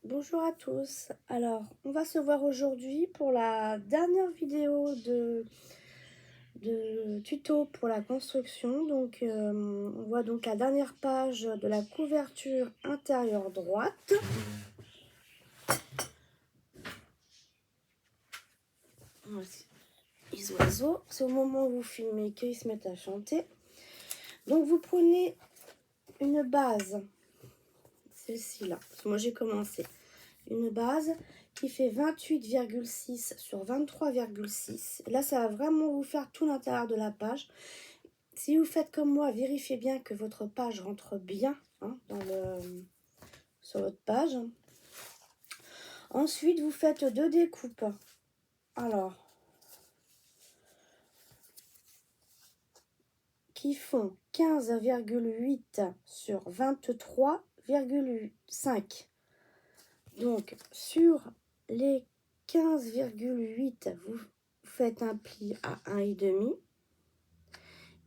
Bonjour à tous. Alors, on va se voir aujourd'hui pour la dernière vidéo de tuto pour la construction. Donc, on voit donc la dernière page de la couverture intérieure droite. Voici les oiseaux. C'est au moment où vous filmez qu'ils se mettent à chanter. Donc, vous prenez une base, celle-ci là. Moi, j'ai commencé. Une base qui fait 28,6 sur 23,6. Là, ça va vraiment vous faire tout l'intérieur de la page. Si vous faites comme moi, vérifiez bien que votre page rentre bien sur votre page. Ensuite, vous faites deux découpes. Alors, qui font 15,8 sur 23,5. Donc, sur les 15,8, vous faites un pli à 1,5.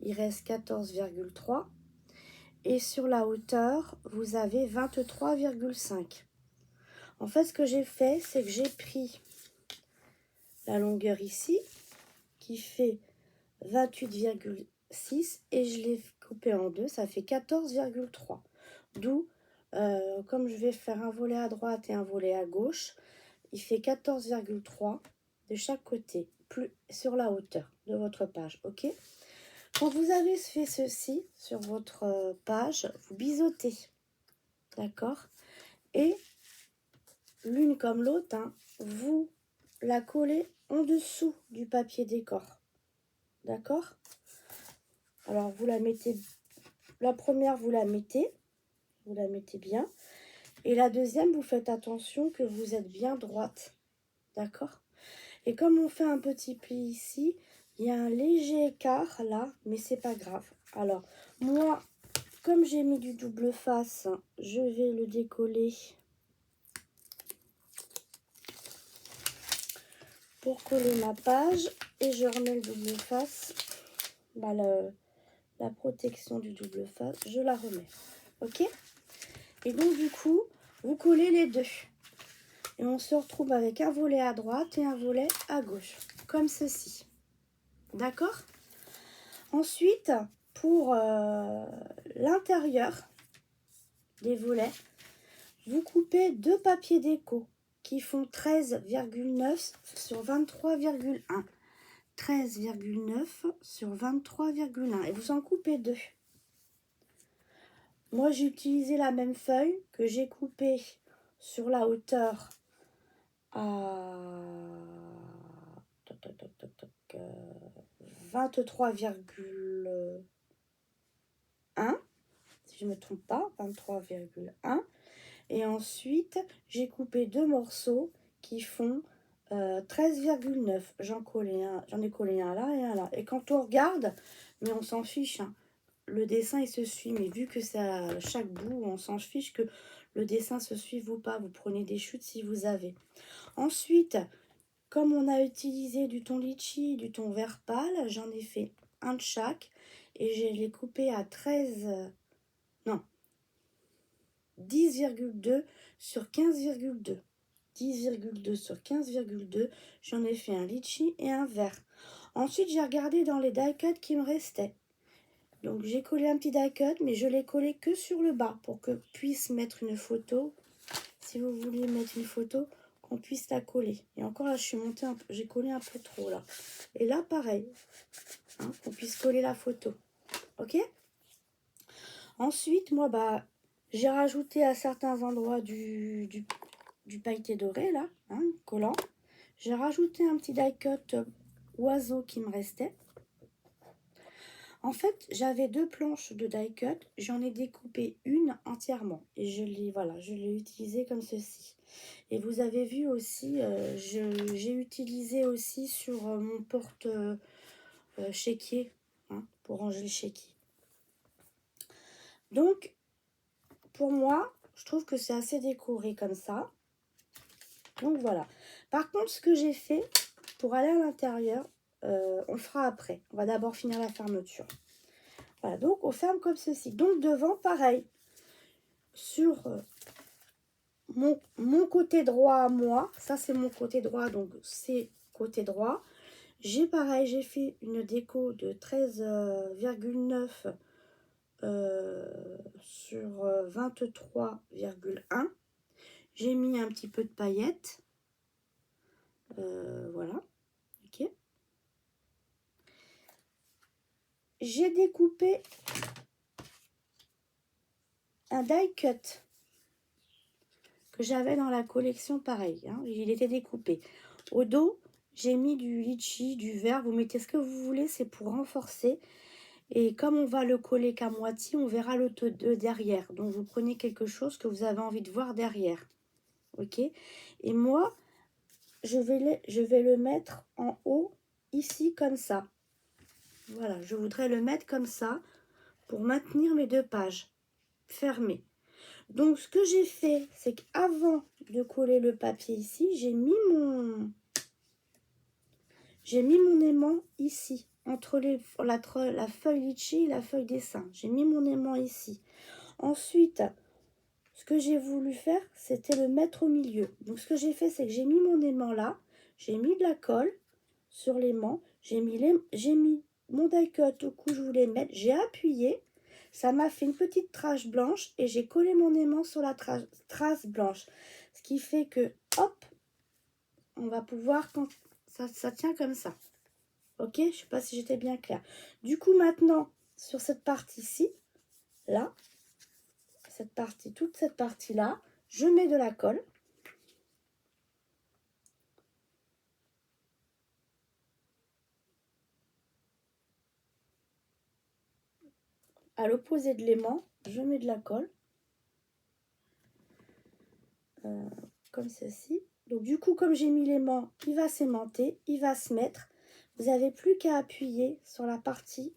Il reste 14,3. Et sur la hauteur, vous avez 23,5. En fait, ce que j'ai fait, c'est que j'ai pris la longueur ici, qui fait 28,6, et je l'ai coupé en deux, ça fait 14,3. D'où, comme je vais faire un volet à droite et un volet à gauche, il fait 14,3 de chaque côté, plus sur la hauteur de votre page, ok? Quand vous avez fait ceci sur votre page, vous biseautez, d'accord? Et l'une comme l'autre, hein, vous la collez en dessous du papier décor, d'accord? Alors, vous la mettez, la première, vous la mettez bien. Et la deuxième, vous faites attention que vous êtes bien droite, d'accord? Et comme on fait un petit pli ici, il y a un léger écart là, mais c'est pas grave. Alors, moi, comme j'ai mis du double face, je vais le décoller pour coller ma page. Et je remets le double face, la protection du double face, je la remets. Ok? Et donc, du coup, vous collez les deux. Et on se retrouve avec un volet à droite et un volet à gauche, comme ceci. D'accord? Ensuite, pour l'intérieur des volets, vous coupez deux papiers déco qui font 13,9 sur 23,1. 13,9 sur 23,1. Et vous en coupez deux. Moi, j'ai utilisé la même feuille que j'ai coupée sur la hauteur à 23,1, si je ne me trompe pas, 23,1. Et ensuite, j'ai coupé deux morceaux qui font 13,9. J'en ai collé un là et un là. Et quand on regarde, mais on s'en fiche, hein, le dessin il se suit, mais vu que c'est à chaque bout, on s'en fiche que le dessin se suive ou pas. Vous prenez des chutes si vous avez. Ensuite, comme on a utilisé du thon litchi, du thon vert pâle, j'en ai fait un de chaque et je l'ai coupé à 10,2 sur 15,2. 10,2 sur 15,2, j'en ai fait un litchi et un vert. Ensuite, j'ai regardé dans les die cuts qui me restaient. Donc, j'ai collé un petit die cut, mais je l'ai collé que sur le bas pour que puisse mettre une photo. Si vous voulez mettre une photo, qu'on puisse la coller. Et encore là, je suis montée un peu, j'ai collé un peu trop là. Et là, pareil, hein, qu'on puisse coller la photo. Ok? Ensuite, moi, j'ai rajouté à certains endroits du pailleté doré là, hein, collant. J'ai rajouté un petit die cut oiseau qui me restait. En fait, j'avais deux planches de die cut, j'en ai découpé une entièrement et je l'ai utilisé comme ceci. Et vous avez vu aussi, j'ai utilisé aussi sur mon porte chéquier, hein, pour ranger le chéquier. Donc, pour moi, je trouve que c'est assez décoré comme ça. Donc voilà. Par contre, ce que j'ai fait pour aller à l'intérieur, on le fera après. On va d'abord finir la fermeture. Voilà, donc on ferme comme ceci. Donc devant, pareil. Sur mon côté droit à moi, ça c'est mon côté droit, donc c'est côté droit. J'ai pareil, j'ai fait une déco de 13,9 sur 23,1. J'ai mis un petit peu de paillettes. Voilà, ok. J'ai découpé un die cut que j'avais dans la collection, pareil, hein, il était découpé. Au dos, j'ai mis du litchi, du vert, vous mettez ce que vous voulez, c'est pour renforcer. Et comme on va le coller qu'à moitié, on verra le de derrière. Donc vous prenez quelque chose que vous avez envie de voir derrière. Ok. Et moi, je vais le mettre en haut, ici, comme ça. Voilà, je voudrais le mettre comme ça pour maintenir mes deux pages fermées. Donc ce que j'ai fait, c'est qu'avant de coller le papier ici, j'ai mis mon aimant ici, entre la feuille litchi et la feuille dessin. J'ai mis mon aimant ici. Ensuite, ce que j'ai voulu faire, c'était le mettre au milieu. Donc ce que j'ai fait, c'est que j'ai mis mon aimant là, j'ai mis de la colle sur l'aimant, j'ai mis mon die cut au cou, je voulais mettre, j'ai appuyé, ça m'a fait une petite trace blanche et j'ai collé mon aimant sur la trace blanche. Ce qui fait que, hop, on va pouvoir, quand ça tient comme ça. Ok, je ne sais pas si j'étais bien claire. Du coup, maintenant, sur cette partie-ci, là, toute cette partie-là, je mets de la colle. À l'opposé de l'aimant, je mets de la colle. Comme ceci. Donc du coup, comme j'ai mis l'aimant, il va s'aimanter, il va se mettre. Vous n'avez plus qu'à appuyer sur la partie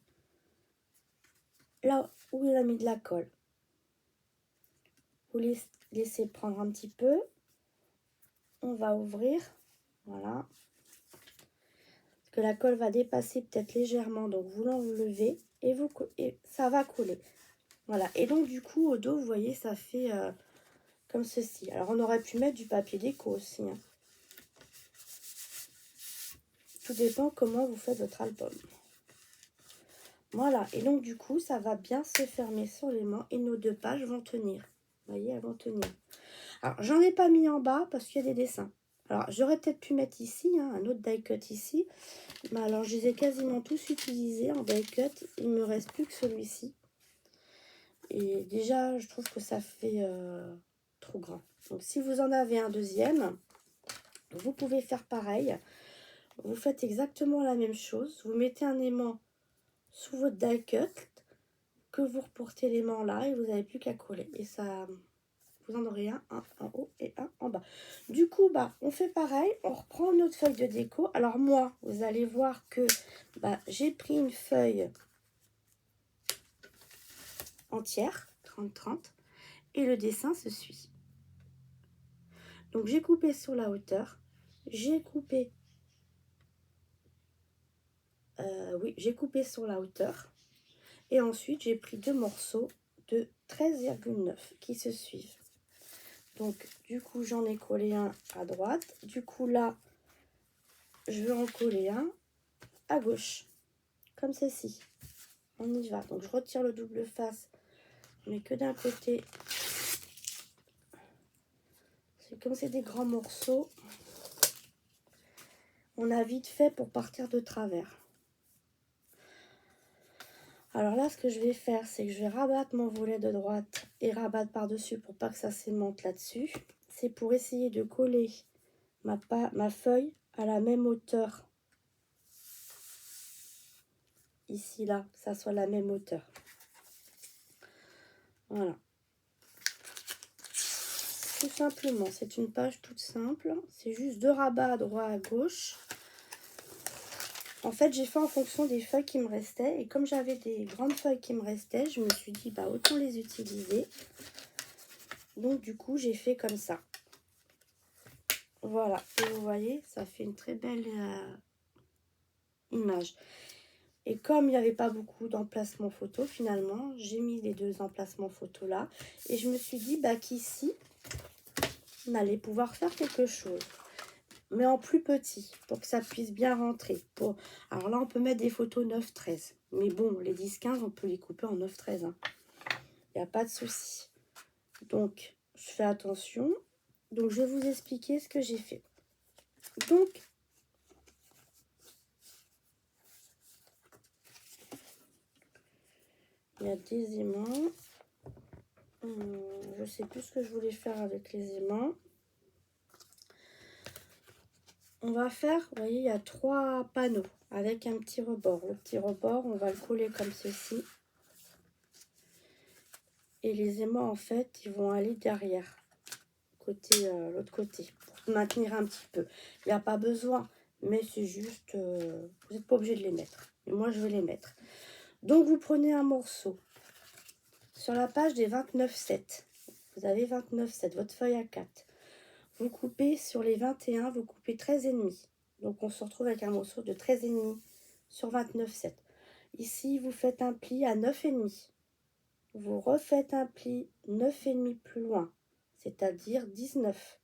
là où il a mis de la colle. Vous laissez prendre un petit peu. On va ouvrir. Voilà. Parce que la colle va dépasser peut-être légèrement. Donc vous l'enlevez et ça va coller. Voilà. Et donc du coup, au dos, vous voyez, ça fait comme ceci. Alors on aurait pu mettre du papier déco aussi. Hein. Tout dépend comment vous faites votre album. Voilà, et donc du coup, ça va bien se fermer sur l'aimant et nos deux pages vont tenir. Vous voyez, elles vont tenir. Alors, j'en ai pas mis en bas parce qu'il y a des dessins. Alors, j'aurais peut-être pu mettre ici, hein, un autre die cut ici. Mais alors, je les ai quasiment tous utilisés en die cut. Il me reste plus que celui-ci. Et déjà, je trouve que ça fait trop grand. Donc, si vous en avez un deuxième, vous pouvez faire pareil. Vous faites exactement la même chose. Vous mettez un aimant sous votre die cut, que vous reportez l'aimant là et vous n'avez plus qu'à coller. Et ça, vous en aurez un en haut et un en bas. Du coup, bah, on fait pareil. On reprend notre feuille de déco. Alors moi, vous allez voir que j'ai pris une feuille entière, 30-30, et le dessin se suit. Donc j'ai coupé sur la hauteur. J'ai coupé... j'ai coupé sur la hauteur. Et ensuite, j'ai pris deux morceaux de 13,9 qui se suivent. Donc, du coup, j'en ai collé un à droite. Du coup, là, je vais en coller un à gauche. Comme ceci. On y va. Donc, je retire le double face, mais que d'un côté. Comme c'est des grands morceaux, on a vite fait pour partir de travers. Alors là, ce que je vais faire, c'est que je vais rabattre mon volet de droite et rabattre par-dessus pour pas que ça s'aimente là-dessus. C'est pour essayer de coller ma feuille à la même hauteur. Ici, là, que ça soit la même hauteur. Voilà. Tout simplement, c'est une page toute simple. C'est juste deux rabats à droite, à gauche. En fait, j'ai fait en fonction des feuilles qui me restaient. Et comme j'avais des grandes feuilles qui me restaient, je me suis dit, autant les utiliser. Donc, du coup, j'ai fait comme ça. Voilà. Et vous voyez, ça fait une très belle image. Et comme il n'y avait pas beaucoup d'emplacements photo, finalement, j'ai mis les deux emplacements photo là. Et je me suis dit, qu'ici, on allait pouvoir faire quelque chose. Mais en plus petit, pour que ça puisse bien rentrer. Alors là, on peut mettre des photos 9-13. Mais bon, les 10-15, on peut les couper en 9-13. Hein. Il n'y a pas de souci. Donc, je fais attention. Donc, je vais vous expliquer ce que j'ai fait. Donc, il y a des aimants. Je sais plus ce que je voulais faire avec les aimants. On va faire, vous voyez, il y a 3 panneaux avec un petit rebord. Le petit rebord, on va le coller comme ceci. Et les aimants, en fait, ils vont aller derrière, l'autre côté, pour maintenir un petit peu. Il n'y a pas besoin, mais c'est juste, vous n'êtes pas obligé de les mettre. Mais moi, je vais les mettre. Donc, vous prenez un morceau. Sur la page des 29,7, vous avez 29,7, votre feuille A4. Vous coupez sur les 21, vous coupez 13,5. Donc, on se retrouve avec un morceau de 13,5 sur 29,7. Ici, vous faites un pli à 9,5. Vous refaites un pli 9,5 plus loin, c'est-à-dire 19.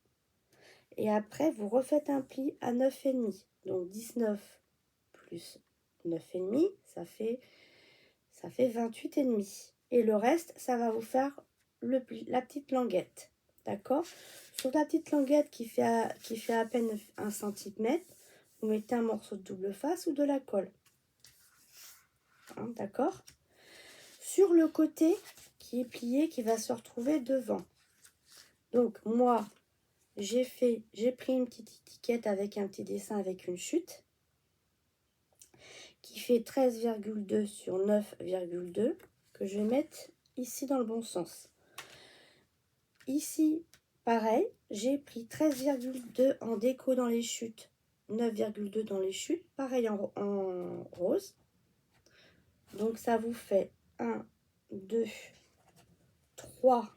Et après, vous refaites un pli à 9,5. Donc, 19 plus 9,5, ça fait 28,5. Et le reste, ça va vous faire la petite languette. D'accord? Sur la petite languette qui fait à peine 1 cm, vous mettez un morceau de double face ou de la colle. Hein, d'accord? Sur le côté qui est plié, qui va se retrouver devant. Donc, moi, j'ai pris une petite étiquette avec un petit dessin avec une chute qui fait 13,2 sur 9,2 que je vais mettre ici dans le bon sens. Ici, pareil, j'ai pris 13,2 en déco dans les chutes, 9,2 dans les chutes, pareil en rose. Donc, ça vous fait 1, 2, 3.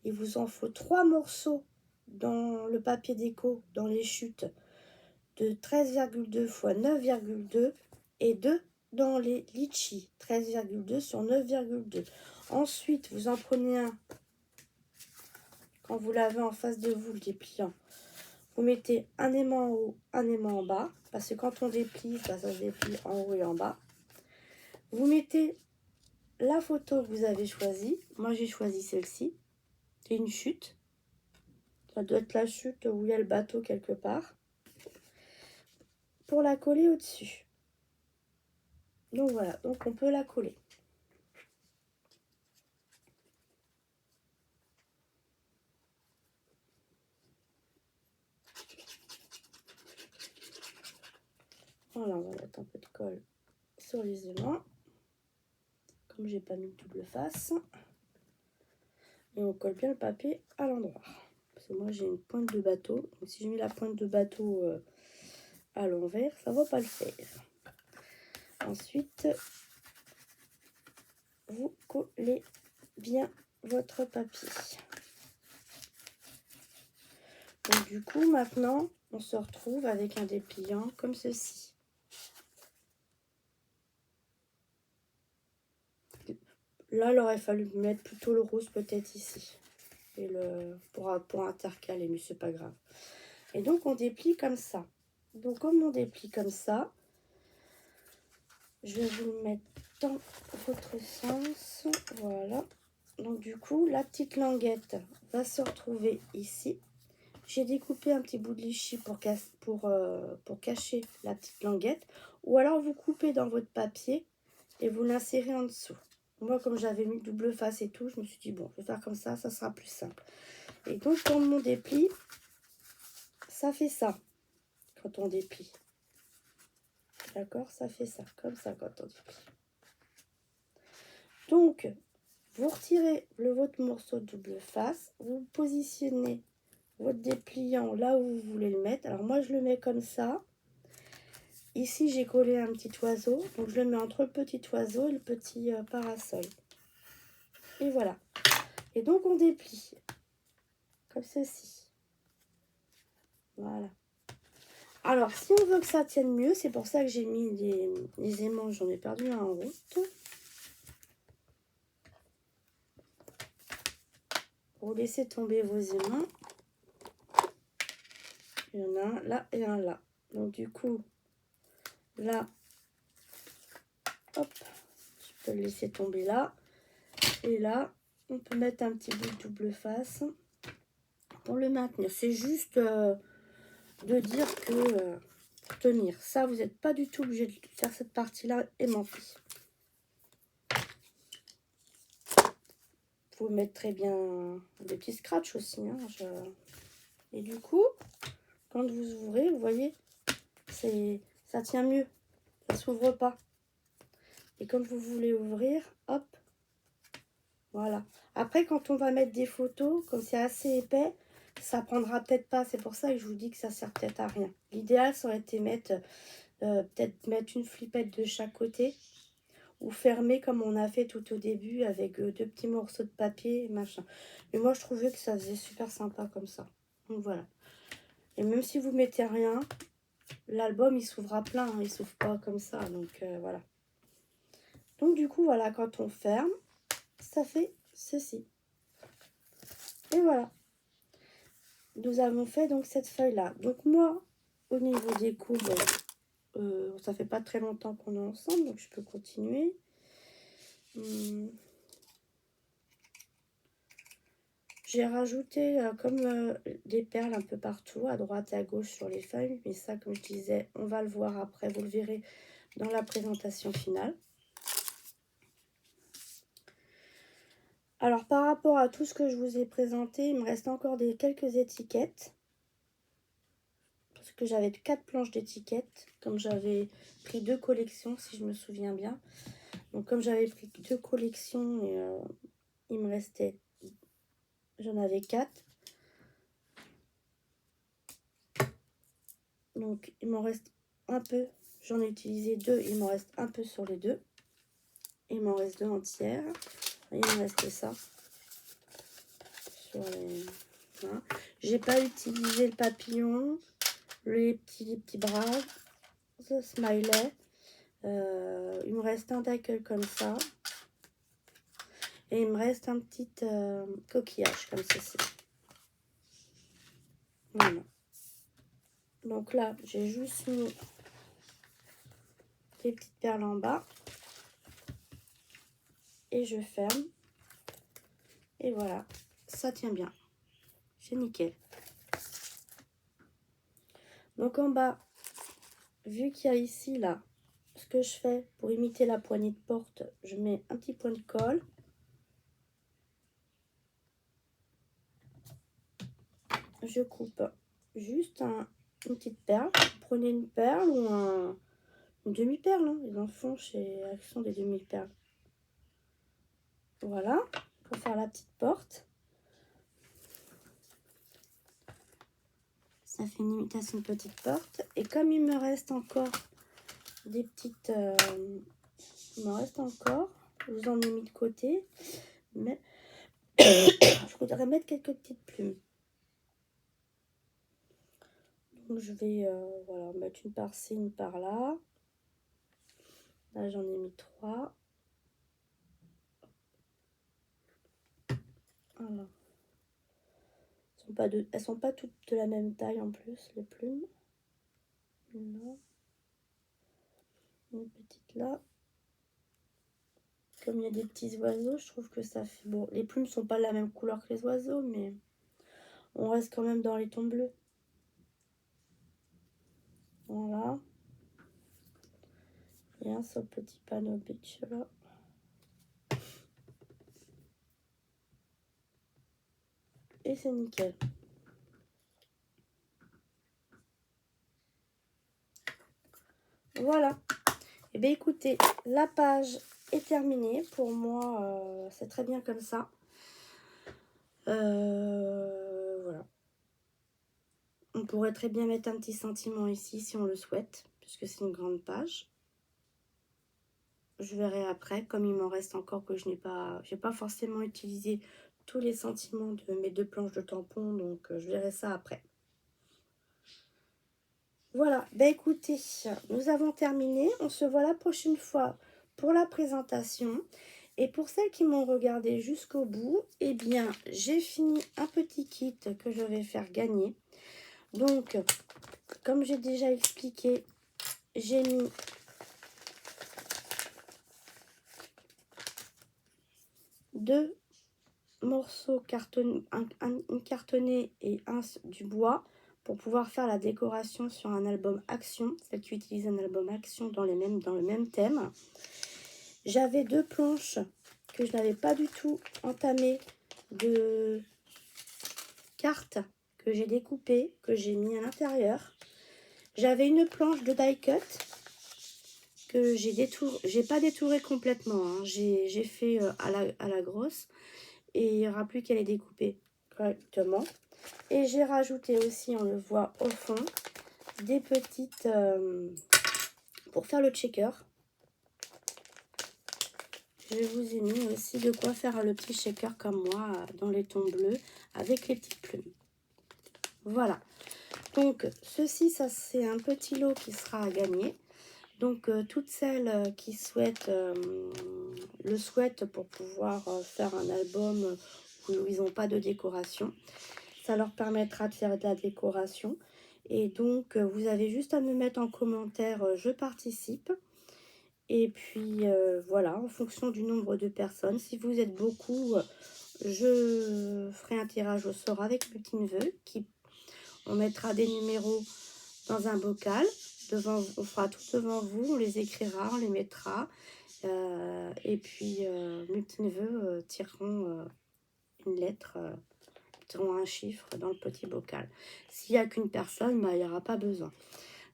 Il vous en faut 3 morceaux dans le papier déco, dans les chutes, de 13,2 fois 9,2 et 2 dans les litchis, 13,2 sur 9,2. Ensuite, vous en prenez un, quand vous l'avez en face de vous, le dépliant. Vous mettez un aimant en haut, un aimant en bas, parce que quand on déplie, ça se déplie en haut et en bas. Vous mettez la photo que vous avez choisie. Moi, j'ai choisi celle-ci. C'est une chute. Ça doit être la chute où il y a le bateau quelque part. Pour la coller au-dessus. Donc voilà, donc on peut la coller. Voilà, on va mettre un peu de colle sur les aimants. Comme j'ai pas mis de double face. Et on colle bien le papier à l'endroit. Parce que moi j'ai une pointe de bateau. Donc si je mets la pointe de bateau à l'envers, ça va pas le faire. Ensuite, vous collez bien votre papier. Donc du coup, maintenant, on se retrouve avec un dépliant comme ceci. Là, il aurait fallu mettre plutôt le rose peut-être ici. Et pour intercaler, mais c'est pas grave. Et donc, on déplie comme ça. Donc, comme on déplie comme ça, je vais vous le mettre dans votre sens. Voilà. Donc, du coup, la petite languette va se retrouver ici. J'ai découpé un petit bout de litchi pour cacher la petite languette. Ou alors, vous coupez dans votre papier et vous l'insérez en dessous. Moi, comme j'avais mis double face et tout, je me suis dit, bon, je vais faire comme ça sera plus simple. Et donc, quand on déplie, ça fait ça, quand on déplie. D'accord? Ça fait ça, comme ça, quand on déplie. Donc, vous retirez votre morceau de double face, vous positionnez votre dépliant là où vous voulez le mettre. Alors, moi, je le mets comme ça. Ici, j'ai collé un petit oiseau, donc je le mets entre le petit oiseau et le petit parasol. Et voilà. Et donc, on déplie. Comme ceci. Voilà. Alors, si on veut que ça tienne mieux, c'est pour ça que j'ai mis les aimants. J'en ai perdu un en route. Vous laissez tomber vos aimants. Il y en a un là et un là. Donc du coup, là, hop, je peux le laisser tomber là. Et là, on peut mettre un petit bout de double face pour le maintenir. C'est juste de dire que pour tenir. Ça, vous n'êtes pas du tout obligé de faire cette partie-là aimantée. Vous mettre très bien des petits scratchs aussi. Hein, Et du coup, quand vous ouvrez, vous voyez, ça tient mieux. Ça s'ouvre pas. Et quand vous voulez ouvrir, hop, voilà. Après, quand on va mettre des photos, comme c'est assez épais, ça prendra peut-être pas. C'est pour ça que je vous dis que ça sert peut-être à rien. L'idéal, ça aurait été peut-être mettre une flippette de chaque côté. Ou fermer comme on a fait tout au début avec deux petits morceaux de papier, machin. Mais moi, je trouvais que ça faisait super sympa comme ça. Donc voilà. Et même si vous mettez rien, l'album, il s'ouvre à plein. Hein, il s'ouvre pas comme ça. Donc voilà. Donc du coup, voilà, quand on ferme, ça fait ceci. Et voilà. Nous avons fait donc cette feuille-là. Donc moi, au niveau des courbes, ça fait pas très longtemps qu'on est ensemble, donc je peux continuer. J'ai rajouté comme des perles un peu partout, à droite et à gauche sur les feuilles. Mais ça, comme je disais, on va le voir après. Vous le verrez dans la présentation finale. Alors, par rapport à tout ce que je vous ai présenté, il me reste encore quelques étiquettes. Parce que j'avais 4 planches d'étiquettes. Comme j'avais pris 2 collections, si je me souviens bien. Donc, comme j'avais pris 2 collections, il me restait... J'en avais 4. Donc, il m'en reste un peu. J'en ai utilisé 2. Il m'en reste un peu sur les 2. Il m'en reste 2 entières. Et il me reste ça. Sur les... Voilà. J'ai pas utilisé le papillon. Les petits bras. Ce smiley. Il me reste un tackle comme ça. Et il me reste un petit coquillage comme ceci. Voilà. Donc là, j'ai juste mis les petites perles en bas. Et je ferme. Et voilà, ça tient bien. C'est nickel. Donc en bas, vu qu'il y a ici, là, ce que je fais pour imiter la poignée de porte, je mets un petit point de colle. Je coupe juste une petite perle. Vous prenez une perle ou une demi-perle. Hein. Ils en font chez Action des demi-perles. Voilà, pour faire la petite porte. Ça fait une imitation de petite porte. Et comme il me reste encore des petites... il m'en reste encore. Je vous en ai mis de côté. Mais je voudrais mettre quelques petites plumes. Donc je vais voilà, mettre une par-ci, une par-là. Là, j'en ai mis 3. Voilà. Elles sont pas toutes de la même taille en plus, les plumes. Là. Une petite là. Comme il y a des petits oiseaux, je trouve que ça fait... Bon, les plumes sont pas de la même couleur que les oiseaux, mais on reste quand même dans les tons bleus. Voilà. Et un seul petit panneau beach là. Et c'est nickel. Voilà. Et bien écoutez, la page est terminée. Pour moi, c'est très bien comme ça. Voilà. On pourrait très bien mettre un petit sentiment ici si on le souhaite, puisque c'est une grande page. Je verrai après, comme il m'en reste encore que je n'ai pas forcément utilisé tous les sentiments de mes 2 planches de tampons, donc je verrai ça après. Voilà, ben écoutez, nous avons terminé. On se voit la prochaine fois pour la présentation. Et pour celles qui m'ont regardé jusqu'au bout, eh bien, j'ai fini un petit kit que je vais faire gagner. Donc, comme j'ai déjà expliqué, j'ai mis deux morceaux carton, une cartonnée et un du bois pour pouvoir faire la décoration sur un album action, celle qui utilise un album action dans le même thème. J'avais deux planches que je n'avais pas du tout entamées de cartes que j'ai découpées, que j'ai mis à l'intérieur. J'avais une planche de die cut que j'ai pas détouré complètement, hein. J'ai fait à la grosse et il n'y aura plus qu'à les découper correctement. Et j'ai rajouté aussi, on le voit au fond, des petites pour faire le checker. Je vous ai mis aussi de quoi faire le petit shaker comme moi dans les tons bleus avec les petites plumes. Voilà. Donc ceci, ça c'est un petit lot qui sera à gagner. Donc toutes celles qui souhaitent le souhaitent pour pouvoir faire un album où ils n'ont pas de décoration, ça leur permettra de faire de la décoration. Et donc vous avez juste à me mettre en commentaire je participe. Et puis voilà, en fonction du nombre de personnes, si vous êtes beaucoup, je ferai un tirage au sort avec mes petits neveux. On mettra des numéros dans un bocal. On fera tout devant vous, on les écrira, on les mettra. Et puis mes petits neveux tireront une lettre, tireront un chiffre dans le petit bocal. S'il n'y a qu'une personne, bah, il n'y aura pas besoin.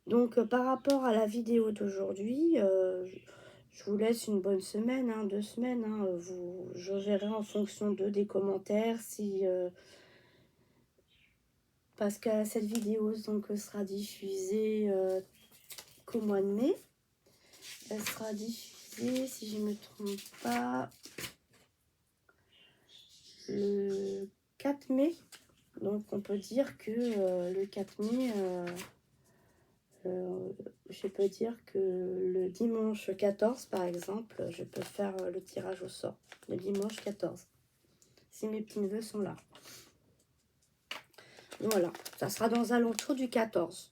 Donc par rapport à la vidéo d'aujourd'hui, je vous laisse une bonne semaine, hein, 2 semaines. Hein, je verrai en fonction des commentaires si... parce que cette vidéo donc, sera diffusée qu'au mois de mai. Elle sera diffusée, si je ne me trompe pas, le 4 mai. Donc on peut dire que le 4 mai... je peux dire que le dimanche 14, par exemple, je peux faire le tirage au sort. Le dimanche 14, si mes petits neveux sont là. Voilà, ça sera dans alentour du 14.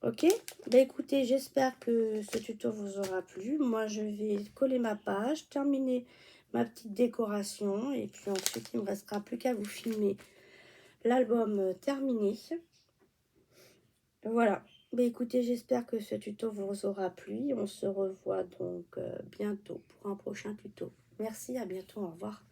Ok, bah écoutez, j'espère que ce tuto vous aura plu. Moi, je vais coller ma page, terminer ma petite décoration. Et puis ensuite, il ne me restera plus qu'à vous filmer l'album terminé. Voilà. Bah écoutez, j'espère que ce tuto vous aura plu. On se revoit donc bientôt pour un prochain tuto. Merci, à bientôt, au revoir.